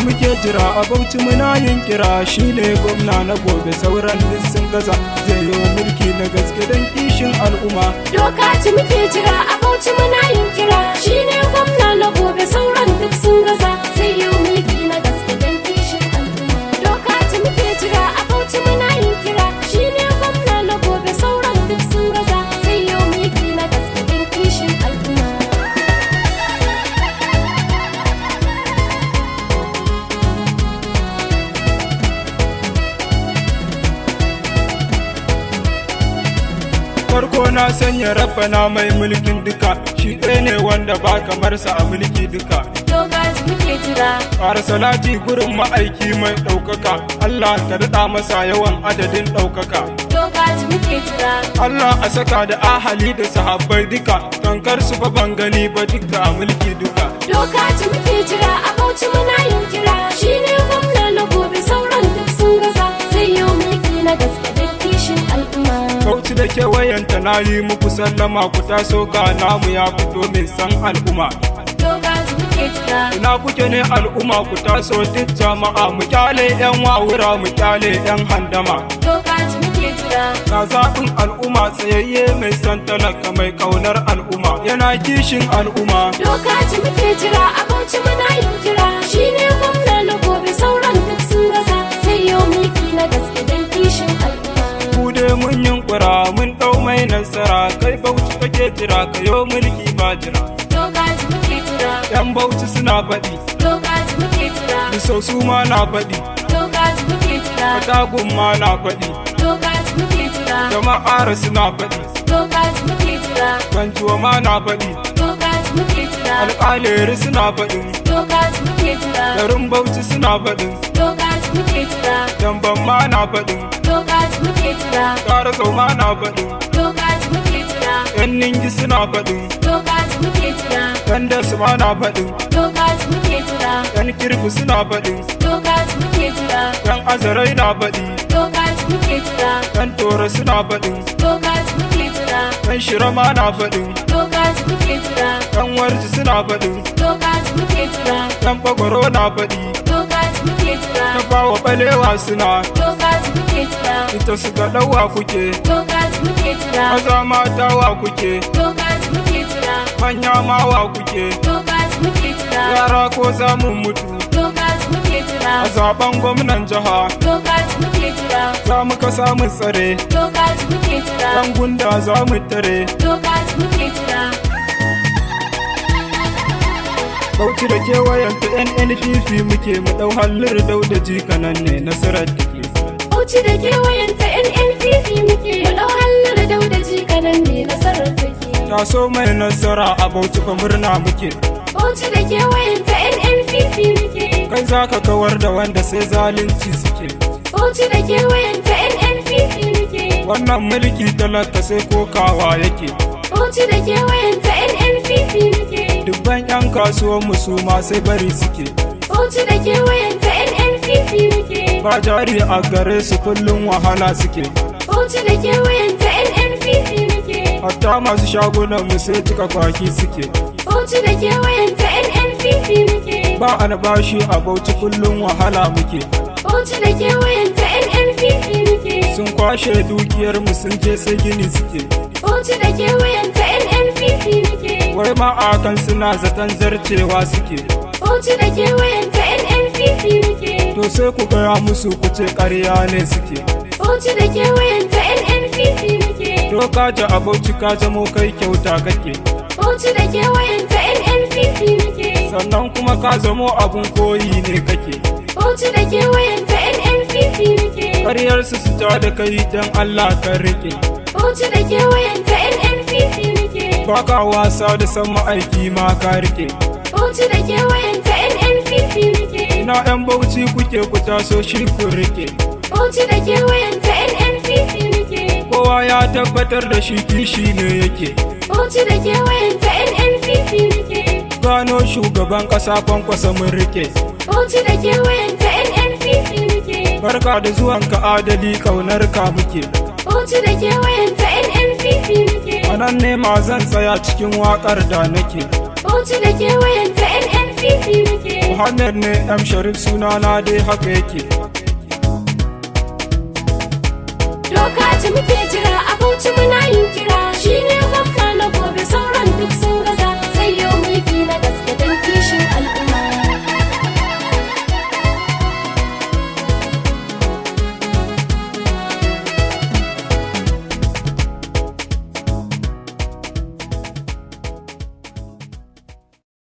muke jira a Bauchi muna yin kira, shine gwamna na gobe sauran duk sun gaza, zai yi mulki na gaske don kishin al'umma. Dokaji muke jira a Bauchi muna yin kira, shine gwamna na gobe sauran duk sun gaza, zai yi mulki na gaske don kishin al'umma. Dokaji muke jira a Bauchi muna yin kira, shine gwamna na gobe sauran duk sun gaza, zai yi mulki na gaske don kishin al'umma. Farko na sanya rabbana mai mulkin duka, shi ɗaya ne wanda ba kamar sa a mulki duka. Dokaji muke jira. Fara salati gurin ma'aiki mai ɗaukaka, Allah ka daɗa masa yawan adadin ɗaukaka. Dokaji muke jira. Allah a saka da ahali da sahabbai duka, tankar su fa ban gani ba duka a mulki duka. Dokaji muke jira a Bauchi muna yin kira, shine gwamna na gobe sauran duk sun gaza, zai yi mulki na gaske don kishin al'umma. Bauchi da kewayenta na yi muku sallama, ku taso ga namu ya fito mai san al'umma. Dokaji muke jira. Ina kuke ne al'umma ku taso duk jama'a, mu kyale yan wawura mu kyale yan handama. Dokaji muke jira. Na zaɓin al'umma tsayayye mai san talaka mai ƙaunar al'umma, yana kishin al'umma. Dokaji muke jira a Bauchi muna yin kira, shine gwamna na gobe sauran duk sun gaza, zai yi mulki na gaske don kishin al'umma. Ku dai mun yunkura mun ɗau mai nasara, kai Bauchi kake jira kayo mulki ba jira. Dokaji muke jira. Yan Bauchi suna faɗi, Dokaji muke jira. Bisau su ma na faɗi, Dokaji muke jira. Katagun ma na faɗi, Dokaji muke jira. jama'ar suna faɗi, Dokaji muke jira. Banjuwa ma na faɗi, Dokaji muke jira. alƙaleri suna faɗin, Dokaji muke jira. garin Bauchi suna faɗin, Dokaji muke jira. Damban ma na faɗin, Dokaji muke jira. Ƙarasau ma na faɗin, Dokaji muke jira. yan Ningi suna faɗin, Dokaji muke jira. yan Dasu ma na faɗin, Dokaji muke jira. yan Kirfi suna faɗin, Dokaji muke jira. yan Azarai na faɗi, Dokaji muke jira. yan Toro suna faɗin, Dokaji muke jira. yan Shira ma na faɗin, Dokaji muke jira. yan Warji suna faɗin, Dokaji muke jira. yan Bagwaro na faɗi, Dokaji muke jira. ta bawa ɓalewa suna, Dokaji muke jira. ita su ga ɗauwa kuke, Dokaji muke jira. maza mata wa kuke, Dokaji muke jira. manya ma wa kuke, Dokaji muke jira. yara ko za mu mutu, Dokaji muke jira. a zaben gwamnan jiha, Dokaji muke jira. za mu ka samu tsare, Dokaji muke jira. yan gunda za mu tare. Dokaji muke jira. Bauchi da kewayenta NNPP muke mu ɗau hallir dauda jikanan ne nasarar take. Bauchi da kewayenta NNPP muke, mu ɗau hallar dauda jikanan ne nasarar take. Taso mai nasara a Bauchi fa murna muke. Bauchi da kewayenta NNPP muke. Kai za ka kawar da wanda sai zalunci suke. Bauchi da kewayenta NNPP muke. Wannan mulki talaka sai kokawa yake. Bauchi da kewayenta NNPP muke. Dubban 'yan kasuwan mu su ma sai bari suke. Bauchi da kewayenta NNPP muke. Ba jari a gare su kullum wahala suke. Bauchi da kewayenta NNPP muke. Hatta masu shagunan mu sai cika kwaki suke. Bauchi da kewayenta NNPP muke. Ba albashi a Bauchi kullum wahala muke. Bauchi da kewayenta NNPP muke. Sun kwashe dukiyar mu sun je sai gini suke. Bauchi da kewayenta NNPP muke. Wai ma a kan suna zaton zarcewa suke. Bauchi da kewayenta NNPP muke. To sai ku gaya musu ku ce ƙarya ne suke. Bauchi da kewayenta NNPP muke. Dokaji a Bauchi ka zamo kai kyauta kake. Bauchi da kewayenta NNPP muke. Sannan kuma ka zamo abun koyi ne kake. Bauchi da kewayenta NNPP muke. Ƙaryarsu su ja da kai don Allah ka riƙe. Bauchi da kewayenta NNPP muke. Ba ka wasa da san ma'aiki ma ka riƙe. Bauchi da kewayenta NNPP muke. Ina 'yan Bauchi kuke ku taso shi ku riƙe. Bauchi da kewayenta NNPP muke. Kowa ya tabbatar da shi kishi ne yake. Bauchi da kewayenta NNPP muke. Gano shugaban ƙasa kwankwasa mun riƙe. Bauchi da kewayenta NNPP muke. Barka da zuwanka adali ƙaunar ka muke. Bauchi da kewayenta NNPP muke. A nan ne ma zan tsaya cikin waƙar da nake. Bauchi da kewayenta NNPP PDP muke. Muhammad ne M Sharif sunana dai haka yake. Dokaji muke jira a Bauchi muna yin kira, shi ne